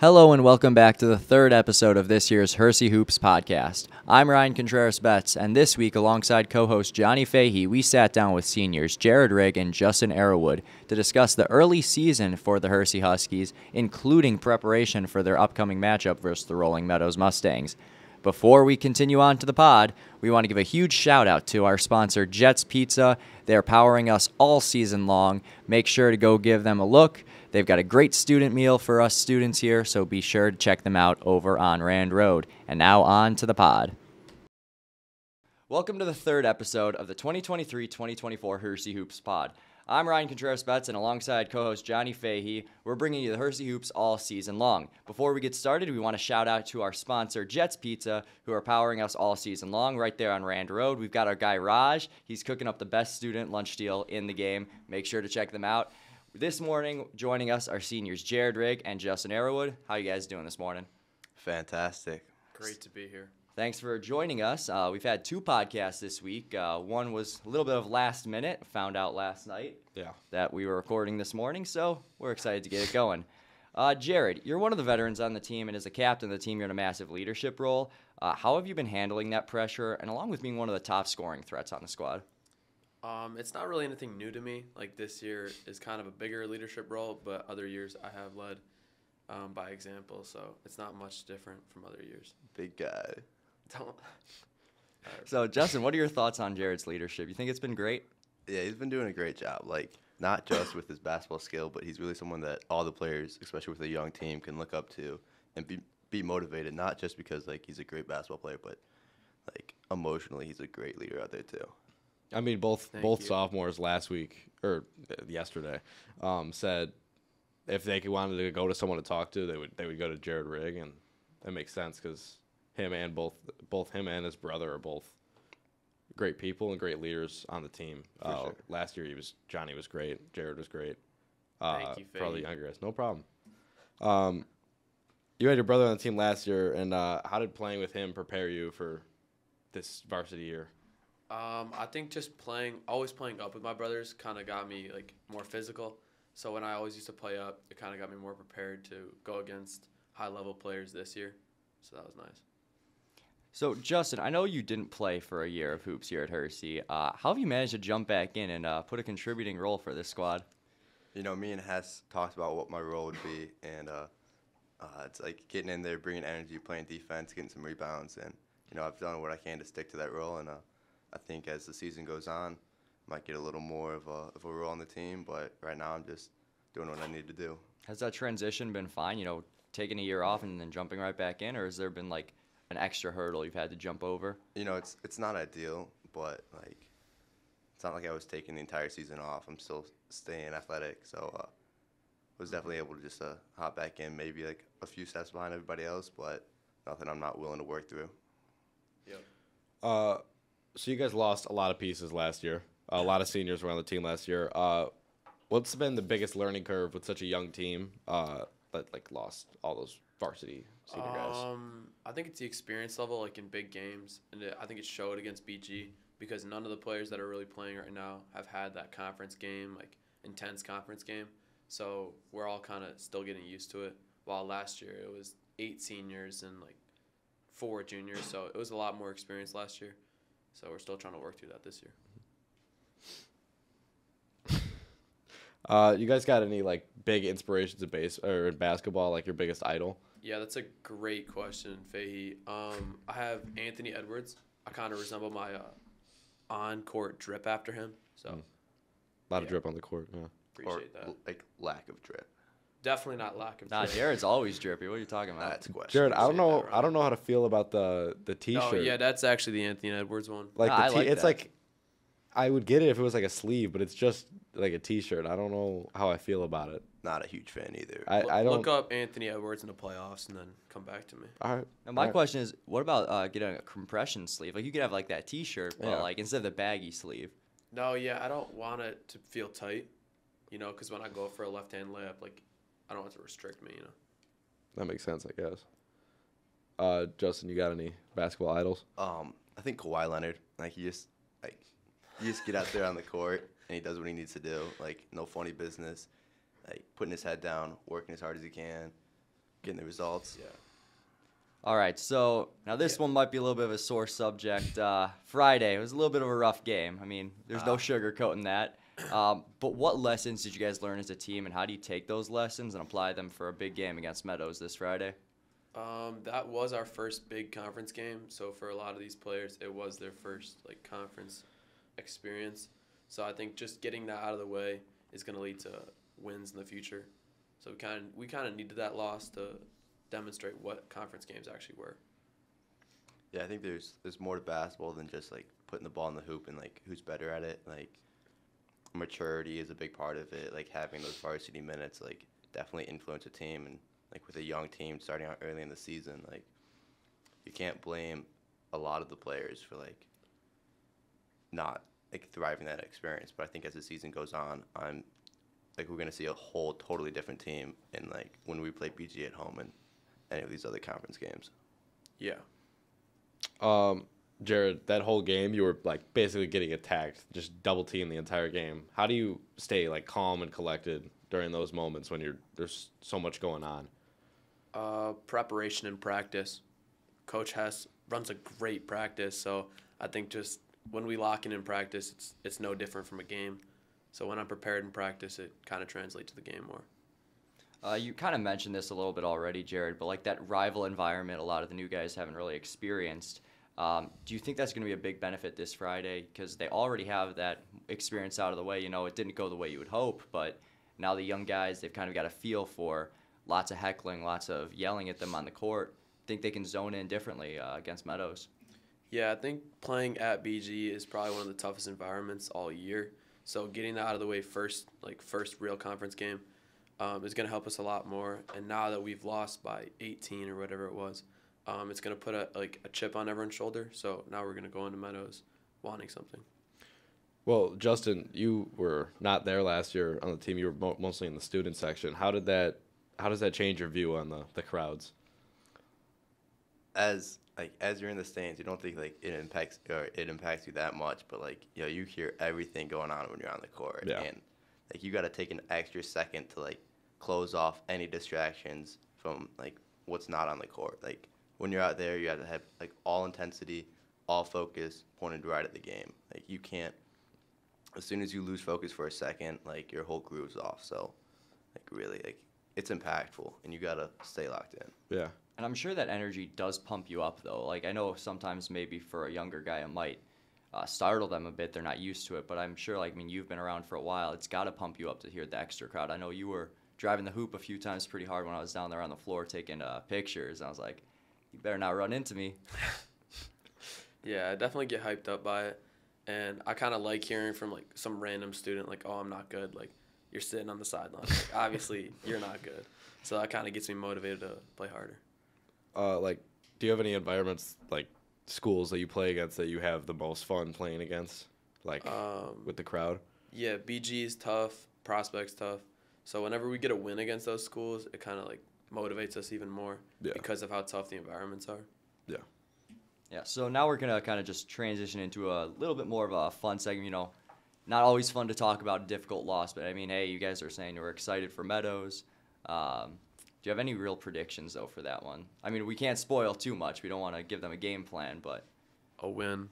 Hello and welcome back to the third episode of this year's Hersey Hoops podcast. I'm Ryan Contreras-Betts, and this week, alongside co-host Johnny Fahey, we sat down with seniors Jared Rigg and Justin Arrowood to discuss the early season for the Hersey Huskies, including preparation for their upcoming matchup versus the Rolling Meadows Mustangs. Before we continue on to the pod, we want to give a huge shout out to our sponsor, Jets Pizza. They're powering us all season long. Make sure to go give them a look. They've got a great student meal for us students here, so be sure to check them out over on Rand Road. And now on to the pod. Welcome to the third episode of the 2023-2024 Hersey Hoops pod. I'm Ryan Contreras-Betts, and alongside co-host Johnny Fahey, we're bringing you the Hersey Hoops all season long. Before we get started, we want to shout out to our sponsor, Jets Pizza, who are powering us all season long right there on Rand Road. We've got our guy Raj. He's cooking up the best student lunch deal in the game. Make sure to check them out. This morning, joining us are seniors Jared Rigg and Justin Arrowood. How you guys doing this morning? Fantastic. Great to be here. Thanks for joining us. We've had two podcasts this week. One was a little bit of last minute. Found out last night that we were recording this morning, so we're excited to get it going. Jared, you're one of the veterans on the team, and as a captain of the team, you're in a massive leadership role. How have you been handling that pressure, and along with being one of the top scoring threats on the squad? It's not really anything new to me. Like, this year is kind of a bigger leadership role, but other years I have led by example, so it's not much different from other years. Big guy. So, Justin, what are your thoughts on Jared's leadership? You think it's been great? Yeah, he's been doing a great job. Like, not just with his basketball skill, but he's really someone that all the players, especially with a young team, can look up to and be motivated, not just because, like, he's a great basketball player, but, like, emotionally he's a great leader out there, too. I mean, both sophomores last week or yesterday said if they wanted to go to someone to talk to, they would go to Jared Rigg, and that makes sense because him and both him and his brother are both great people and great leaders on the team. Sure. Last year Johnny was great, Jared was great. Thank you, for all the Faye. younger guys, no problem. You had your brother on the team last year, and how did playing with him prepare you for this varsity year? I think just always playing up with my brothers kind of got me, like, more physical. So when I always used to play up, it kind of got me more prepared to go against high-level players this year. So that was nice. So, Justin, I know you didn't play for a year of hoops here at Hersey. How have you managed to jump back in and put a contributing role for this squad? You know, me and Hess talked about what my role would be, and it's like getting in there, bringing energy, playing defense, getting some rebounds, and, you know, I've done what I can to stick to that role, and I think as the season goes on, I might get a little more of a role on the team, but right now I'm just doing what I need to do. Has that transition been fine, taking a year off and then jumping right back in, or has there been, like, an extra hurdle you've had to jump over? You know, it's not ideal, but, like, it's not like I was taking the entire season off. I'm still staying athletic, so was definitely able to just hop back in, maybe, like, a few steps behind everybody else, but nothing I'm not willing to work through. Yep. So you guys lost a lot of pieces last year. A lot of seniors were on the team last year. What's been the biggest learning curve with such a young team that lost all those varsity senior guys? I think it's the experience level, like, in big games, and I think it showed against BG because none of the players that are really playing right now have had that conference game, like, intense conference game. So we're all kind of still getting used to it. While last year it was 8 seniors and, like, 4 juniors, so it was a lot more experience last year. So we're still trying to work through that this year. You guys got any, like, big inspirations in basketball, like your biggest idol? Yeah, that's a great question, Fahey. I have Anthony Edwards. I kind of resemble my on-court drip after him. So A lot of drip on the court. Yeah. appreciate that. Like, lack of drip. Definitely not lack of Nah, drip. Jared's always drippy. What are you talking about? That's a question. Jared, I don't know. that, I don't know how to feel about the T-shirt. Oh, yeah, that's actually the Anthony Edwards one. Like Nah, the I like it's that. like I would get it if it was like a sleeve, but it's just like a T-shirt. I don't know how I feel about it. Not a huge fan either. I don't. Look up Anthony Edwards in the playoffs and then come back to me. All right. Now, my question is, what about getting a compression sleeve? Like, you could have, like, that T-shirt, but, Yeah. like, instead of the baggy sleeve. No, yeah, I don't want it to feel tight, because when I go for a left-hand layup, like, I don't want it to restrict me, That makes sense, I guess. Justin, you got any basketball idols? I think Kawhi Leonard. Like, you just get out there on the court and he does what he needs to do. Like, no funny business. Like, putting his head down, working as hard as he can. getting the results. Yeah. All right, so now this one might be a little bit of a sore subject. Friday, it was a little bit of a rough game. I mean, there's no sugarcoating that. But what lessons did you guys learn as a team, and how do you take those lessons and apply them for a big game against Meadows this Friday? That was our first big conference game, so for a lot of these players, it was their first conference experience. So I think just getting that out of the way is going to lead to wins in the future. So we kind of needed that loss to demonstrate what conference games actually were. Yeah, I think there's more to basketball than just putting the ball in the hoop and who's better at it. Maturity is a big part of it. Having those varsity minutes definitely influence a team, and with a young team starting out early in the season, you can't blame a lot of the players for not thriving that experience. But I think as the season goes on, we're gonna see a whole totally different team in when we play BG at home and any of these other conference games. Yeah. Jared, that whole game you were basically getting attacked, just double teamed the entire game. How do you stay calm and collected during those moments when there's so much going on? Preparation and practice. Coach Hess runs a great practice, so I think just when we lock in practice, it's no different from a game. So when I'm prepared in practice, it kind of translates to the game more. You kind of mentioned this a little bit already, Jared, but that rival environment a lot of the new guys haven't really experienced. Do you think that's going to be a big benefit this Friday? Because they already have that experience out of the way. It didn't go the way you would hope, but now the young guys, they've kind of got a feel for lots of heckling, lots of yelling at them on the court. Think they can zone in differently against Meadows? Yeah, I think playing at BG is probably one of the toughest environments all year. So getting that out of the way first real conference game, is going to help us a lot more. And now that we've lost by 18 or whatever it was, it's going to put a chip on everyone's shoulder. So now we're going to go into Meadows wanting something. Well, Justin, you were not there last year on the team. You were mostly in the student section. How does that change your view on the crowds? As you're in the stands, you don't think it impacts you that much, but you hear everything going on when you're on the court, yeah. And you got to take an extra second to close off any distractions from what's not on the court. When you're out there, you have to have all intensity, all focus pointed right at the game. You can't, as soon as you lose focus for a second, your whole groove's off. So really it's impactful, and you got to stay locked in. Yeah. And I'm sure that energy does pump you up, though. I know sometimes maybe for a younger guy it might startle them a bit. They're not used to it. But I'm sure, you've been around for a while. It's got to pump you up to hear the extra crowd. I know you were driving the hoop a few times pretty hard when I was down there on the floor taking pictures. And I was like, you better not run into me. Yeah, I definitely get hyped up by it. And I kind of like hearing from, some random student, oh, I'm not good. You're sitting on the sideline. Obviously, you're not good. So that kind of gets me motivated to play harder. Do you have any environments, schools that you play against that you have the most fun playing against, with the crowd? Yeah, BG is tough, Prospect's tough. So whenever we get a win against those schools, it kind of motivates us even more because of how tough the environments are. Yeah. Yeah, so now we're going to kind of just transition into a little bit more of a fun segment. Not always fun to talk about a difficult loss, but hey, you guys are saying you were excited for Meadows. Do you have any real predictions, though, for that one? We can't spoil too much. We don't want to give them a game plan, but... A win.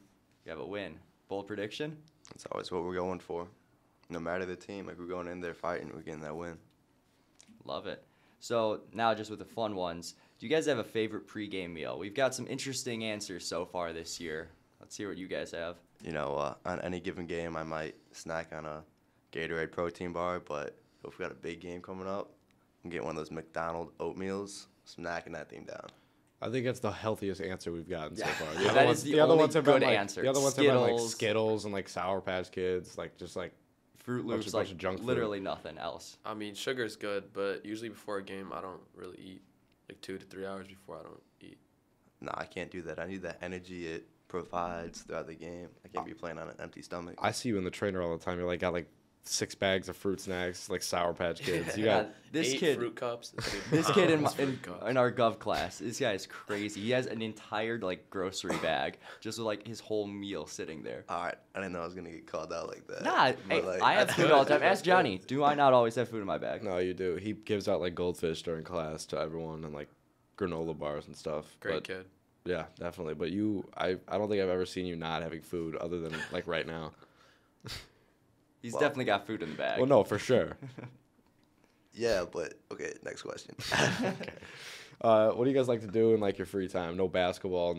You have a win. Bold prediction? That's always what we're going for. No matter the team, we're going in there fighting, we're getting that win. Love it. So now just with the fun ones, do you guys have a favorite pregame meal? We've got some interesting answers so far this year. Let's hear what you guys have. On any given game, I might snack on a Gatorade protein bar, but if we got a big game coming up, I'm getting one of those McDonald's oatmeals, snacking that thing down. I think that's the healthiest answer we've gotten so far. That is the only good answer. The other ones have been Skittles and Sour Patch Kids, Fruit Loops, bunch of junk food. Literally nothing else. Sugar's good, but usually before a game, I don't really eat. 2 to 3 hours before, I don't eat. No, I can't do that. I need that energy it provides throughout the game. I can't be playing on an empty stomach. I see you in the trainer all the time. You're got 6 bags of fruit snacks, like Sour Patch Kids. You Yeah, got this 8 kid. fruit cups. This kid in, Fruit cups. in our gov class, this guy is crazy. He has an entire like grocery bag just with like his whole meal sitting there. All right, I didn't know I was gonna get called out like that. Nah, but, hey, like, I have that's food all the good. time. Ask Johnny. Do I not always have food in my bag? No, you do. He gives out like goldfish during class to everyone and like granola bars and stuff. Great But, kid. yeah, definitely. But I don't think I've ever seen you not having food other than like right now. He's Well- definitely got food in the bag. Well, no, for sure. Yeah, but okay. Next question. What do you guys like to do in like your free time? No basketball,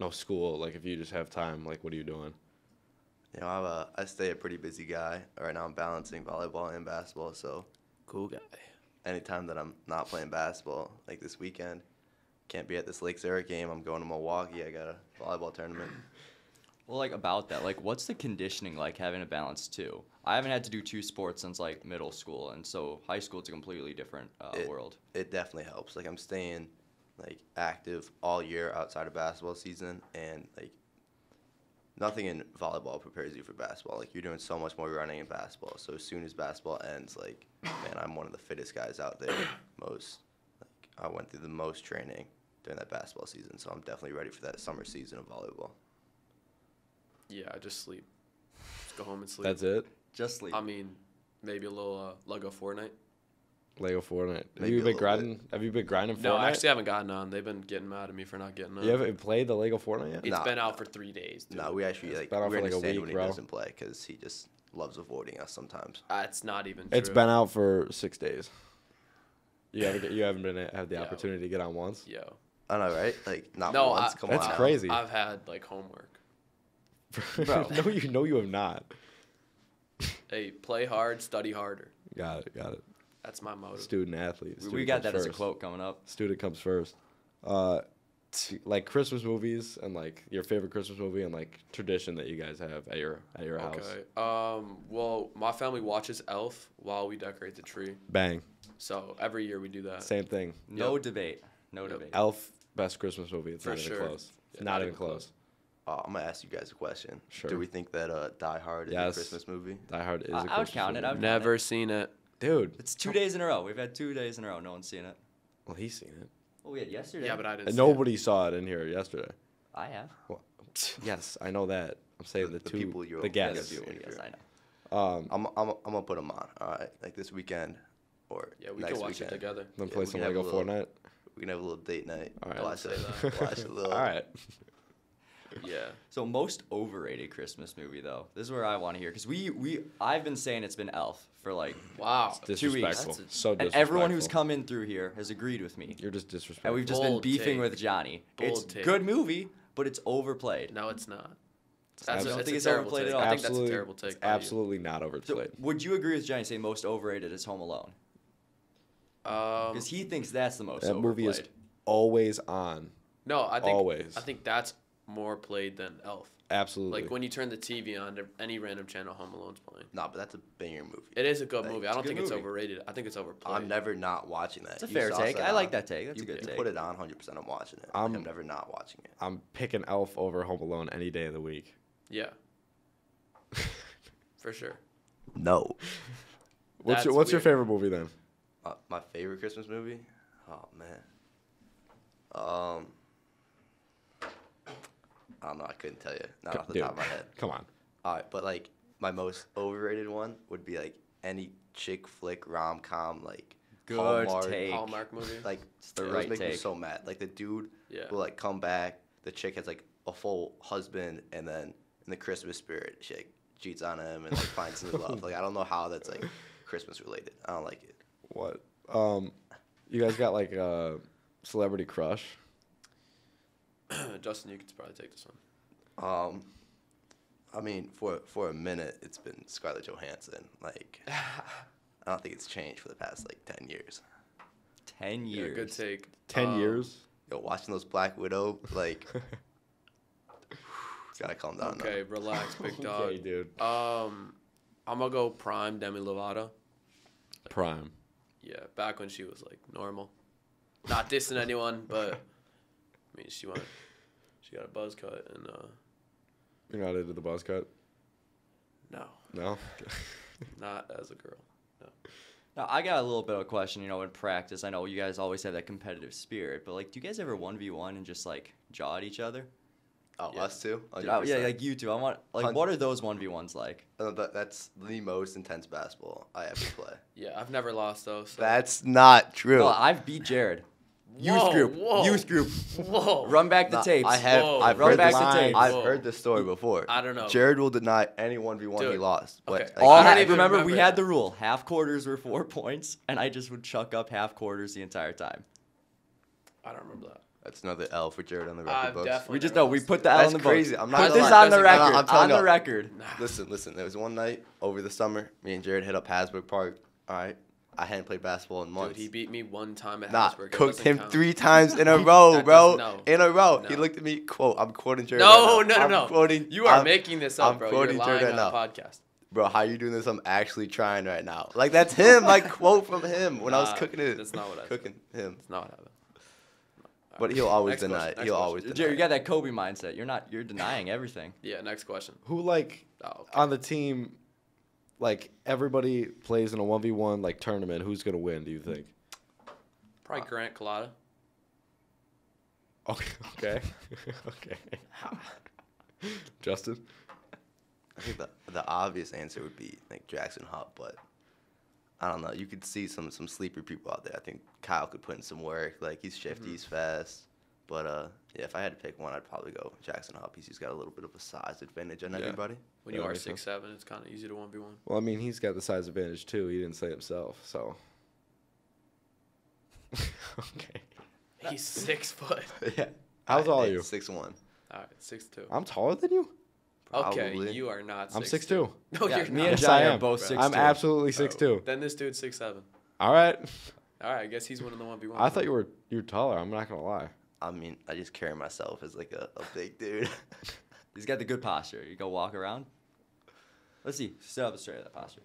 no school. Like if you just have time, like what are you doing? You know, I stay a pretty busy guy. Right now, I'm balancing volleyball and basketball. So Cool guy. anytime that I'm not playing basketball, like this weekend, can't be at this Lake Zurich game. I'm going to Milwaukee. I got a volleyball tournament. Well, like about that, like what's the conditioning like having a balance too? I haven't had to do 2 sports since like middle school, and so high school it's a completely different world. It definitely helps. Like I'm staying like active all year outside of basketball season, and like nothing in volleyball prepares you for basketball. Like you're doing so much more running in basketball. So as soon as basketball ends, like man, I'm one of the fittest guys out there. I went through the most training during that basketball season, so I'm definitely ready for that summer season of volleyball. Yeah, I just sleep. Just go home and sleep. That's it. Just sleep. I mean, maybe a little Lego Fortnite. Lego Fortnite. Have Maybe you a been little grinding? Have you been grinding Fortnite? No, I actually haven't gotten on. They've been getting mad at me for not getting on. You haven't played the Lego Fortnite yet? It's Nah. been out for 3 days. Dude. No, we actually like been out we for like a understand week, when he bro. doesn't play because he just loves avoiding us sometimes. It's not even. It's true. been out for 6 days. You haven't been had the Yeah. opportunity to get on once. Yo. I know, right? Like not No, once. I- Come That's on. crazy. I've had like homework. Bro. No, you have not. Hey, play hard, study harder. Got it. That's my motto. Student athlete. we Student got comes that as a first. quote coming up. Student comes first. Like Christmas movies and like your favorite Christmas movie and like tradition that you guys have at your house. Okay. Well, my family watches Elf while we decorate the tree. Bang. So every year we do that. Same thing. No debate. No Yep. debate. Elf, best Christmas movie. It's For not even sure. close. Yeah, not even close. I'm gonna ask you guys a question. Sure. Do we think that Die Hard is Yes. a Christmas movie? Die Hard is a I would Christmas count it. movie. I would- Never seen it. Dude. It's 2 days in a row. We've had 2 days in a row. No one's seen it. Well, he's seen it. Well, we had yesterday. Yeah, but I didn't. And see it. nobody saw it in here yesterday. I have. Well, yes, I know that. I'm saying the The two, people you're the Yeah, guests. the people. Yes, I know. I'm gonna put them on. All right, like this weekend or Yeah, we next can watch weekend. it together. Then Yeah, play we some can have Lego a little- Fortnite. We can have a little date night. All right. Watch Don't it. say that. Watch a little. All right. Yeah. So most overrated Christmas movie though. This is where I want to hear because I've been saying it's been Elf for like, Wow. 2 weeks. Disrespectful. That's So and disrespectful. everyone who's come in through here has agreed with me. You're just disrespectful. And we've just been Bold beefing take. with Johnny. Bold It's take. good movie, but it's overplayed. No, it's not. I don't it's think a it's terrible overplayed take. at all. I think that's a Absolutely- terrible take. it's by you. absolutely not So overplayed. would you agree with Johnny saying most overrated is Home Alone? Because he thinks that's the most That overplayed. movie is always on. No, I think Always. I think that's more played than Elf. Absolutely. Like when you turn the TV on, any random channel, Home Alone's playing. Nah, but that's a banger movie. It is a good Like, movie. it's I a don't good think it's movie. overrated. I think it's overplayed. I'm never not watching that. It's a You fair sauce take. that I like on. that take. That's a You good take. put it on 100%. I'm watching it. I'm- I'm never not watching it. I'm picking Elf over Home Alone any day of the week. Yeah. For sure. No. What's That's your weird. favorite movie then? My favorite Christmas movie? Oh man. I don't know. I couldn't tell you. Not off the Dude, top of my head. Come on. All right, but like my most overrated one would be like any chick flick rom com like Good Hallmark. take. Hallmark movie. Like the those right make me take. so mad. Like the dude Yeah. will like come back. The chick has like a full husband, and then in the Christmas spirit, she like cheats on him and like finds new love. Like I don't know how that's like Christmas related. I don't like it. What? You guys got like a celebrity crush? Justin, you could probably take this one. I mean, for a minute, it's been Scarlett Johansson. Like, I don't think it's changed for the past like 10 years. 10 Yeah, years. good take. 10 years? Yo, watching those Black Widow, like, gotta calm down. Okay, relax, big dog. Okay, dude. I'm gonna go prime Demi Lovato. Prime. Yeah, back when she was like normal. Not dissing anyone, but I mean she got a buzz cut and You're not into the buzz cut? no. No? Not as a girl. No. Now, I got a little bit of a question, in practice. I know you guys always have that competitive spirit, but, do you guys ever 1v1 and just, jaw at each other? Oh, Yeah. us too? Yeah, you two. I want, what are those 1v1s like? That's the most intense basketball I ever play. Yeah, I've never lost though. So. That's not true. No, I've beat Jared. Youth group. Whoa. Run back the tapes. I have. Whoa. I've Run heard back this, the tapes. I've Whoa. heard this story before. I don't know. Jared will deny any 1v1 he Dude. lost. But, Okay. All I don't I even remember, we remember had that. the rule. Half quarters were 4 points, and I just would chuck up half quarters the entire time. I don't remember that. that's another L for Jared on the record books. Definitely We just never know we lost put it. the L That's on the crazy. book. I'm not Put gonna this lie. on the I'm record. I'm telling On the y'all. record. Listen. There was one night over the summer, me and Jared hit up Hasbrook Park. All right. I hadn't played basketball in months. Dude, he beat me one time at Nah, Hasbrook. It cooked doesn't him count. 3 times in a row, That bro. doesn't- no. In a row. No. He looked at me, quote, I'm quoting Jared No, right now. no. I'm quoting, You are I'm- making this up, I'm bro. quoting You're Jared lying right on now. a podcast. Bro, how you doing this? I'm actually trying right now. Like, that's him. Quote from him when I was Nah, cooking it. that's not what I said. Cooking him. That's not what happened. But he'll always Next deny question, it. next He'll question. always deny Jared, you it. got that Kobe mindset. You're denying everything. Yeah, next question. Who Oh, okay. on the team, everybody plays in a 1v1 tournament? Who's gonna win? Do you think? Probably Grant Collada. Okay. Okay. Justin. I think the obvious answer would be Jackson Hupp, but I don't know. You could see some sleeper people out there. I think Kyle could put in some work. He's shifty, he's fast. But yeah, if I had to pick one, I'd probably go Jackson Hupp. He's just got a little bit of a size advantage on everybody. When Yeah, you are makes sense. 6'7", it's kind of easy to 1v1. Well, I mean, he's got the size advantage too. He didn't say himself, so. Okay. He's 6 foot. Yeah. How tall are you? 6'1". All right, 6'2". I'm taller than you. Okay, Probably. you are not 6'2". I'm 6'2". No, Yeah, you're me not. and Yes, I Johnny are am. both 6'2". I'm absolutely Oh, 6'2". Then this dude's 6'7". All right. All right, I guess he's winning the 1v1. I thought you were taller. I'm not gonna lie. I mean, I just carry myself as a big dude. He's got the good posture. You go walk around. Let's see. Sit up straight, that posture.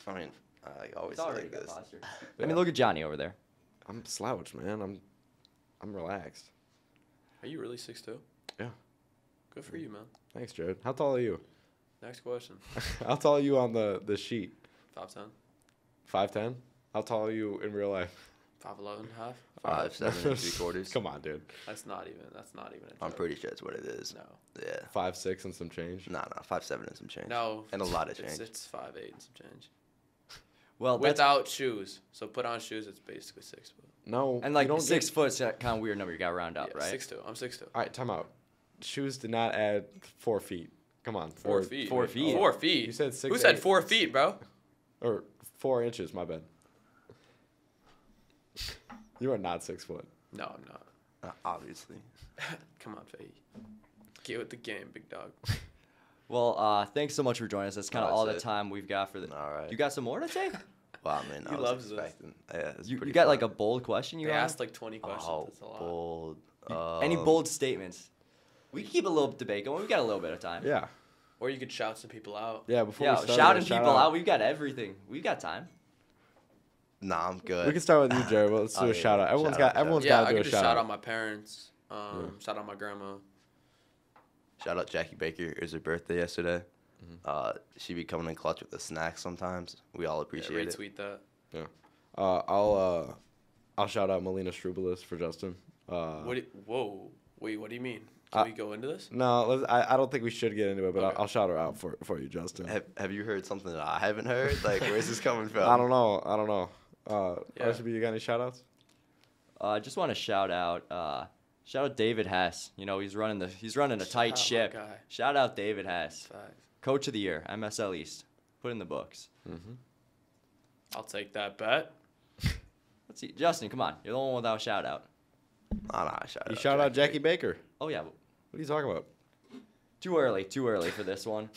I mean, I always It's say already like good this. posture. I mean, look at Johnny over there. I'm slouched, man. I'm relaxed. Are you really 6'2"? Yeah. Good for you, man. Thanks, Jared. How tall are you? Next question. How tall are you on the sheet? 5'10", 5'10"? How tall are you in real life? 5'11", half. 5'7" and 3/4. Come on, dude. That's not even a joke. I'm pretty sure it's what it is. No. Yeah. 5'6" and some change. No, 5'7" and some change. No. And a lot of change. It's 5'8" and some change. Well, that's, Without shoes. So put on shoes, it's basically 6 foot. No. and you don't 6 get- foot's that kind of weird number you got to round up, Yeah, right? 6'2". I'm 6'2". All right, time out. Shoes did not add 4 feet. Come on. 4 feet. 4 feet. 4 feet. You said 6. Who said 4 feet, bro? Or 4 inches, my bad. You are not 6 foot. No, I'm not. Obviously. Come on, Faye. Get with the game, big dog. Well, thanks so much for joining us. That's kind of Oh, all that's the it. time we've got for the. All right. You got some more to say? Well, I mean, He I was loves this. expecting. Yeah, it's You pretty got fun. a bold question you They got? asked 20 questions. Oh, That's a lot. bold. Any bold statements? We can keep a little debate going. We've got a little bit of time. Yeah. Or you could shout some people out. Yeah, before Yeah, we start, shouting shout people out. We've got everything. We've got time. Nah, I'm good. We can start with you, Jared. Well, let's do Oh, a yeah. shout out. Everyone's got Shout to Yeah, I do could a just shout out out. my parents. Shout out my grandma. Shout out Jackie Baker. It was her birthday yesterday. She be coming in clutch with the snacks sometimes. We all Yeah, appreciate it. retweet that. Yeah. I'll shout out Melina Strubelis for Justin. Whoa. Wait, what do you mean? Can we go into this? No, I don't think we should get into it, but Okay. I'll shout her out for you, Justin. Have you heard something that I haven't heard? Where's this coming from? I don't know. Yeah. RCB, you got any shout outs? I just want to shout out David Hess. He's running a tight out my ship. guy. Shout out David Hess, Facts. Coach of the Year, MSL East. Put in the books. I'll take that bet. Let's see, Justin, come on. You're the one without shout out. Nah, shout You out. shout out Jackie Baker. Oh yeah, What are you talking about? too early for this one.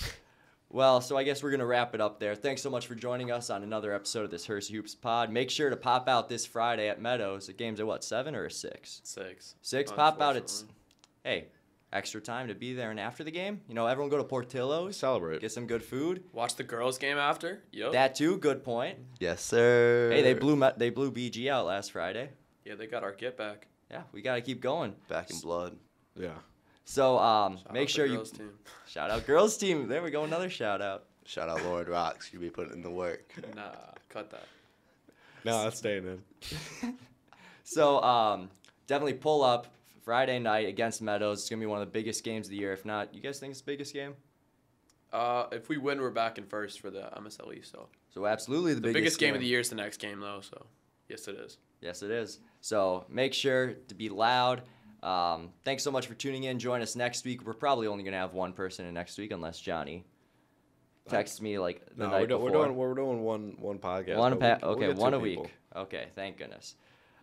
Well, so I guess we're going to wrap it up there. Thanks so much for joining us on another episode of this Hersey Hoops pod. Make sure to pop out this Friday at Meadows. The game's at 7 or 6? 6. 6. Pop out. Unfortunately. Extra time to be there and after the game. Everyone go to Portillo's. Celebrate. Get some good food. Watch the girls' game after. Yup. That too, good point. Yes, sir. Hey, they blew BG out last Friday. Yeah, they got our get back. Yeah, we got to keep going. Back in blood. Yeah. So Shout make out sure the you girls' team. shout out girls team. There we go, another shout out. Shout out Lord Rocks. You be putting in the work. Nah, cut that. No, that's staying in. So definitely pull up Friday night against Meadows. It's going to be one of the biggest games of the year. If not, you guys think it's the biggest game? If we win, we're back in first for the MSLE. So absolutely the biggest game of the year is the next game, though. So yes, it is. Yes, it is. So make sure to be loud. Thanks so much for tuning in. Join us next week. We're probably only going to have one person in next week unless Johnny texts me like the night before. We're doing one podcast. One a week. Okay, thank goodness.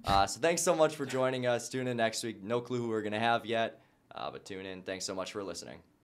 So thanks so much for joining us. Tune in next week. No clue who we're going to have yet, but tune in. Thanks so much for listening.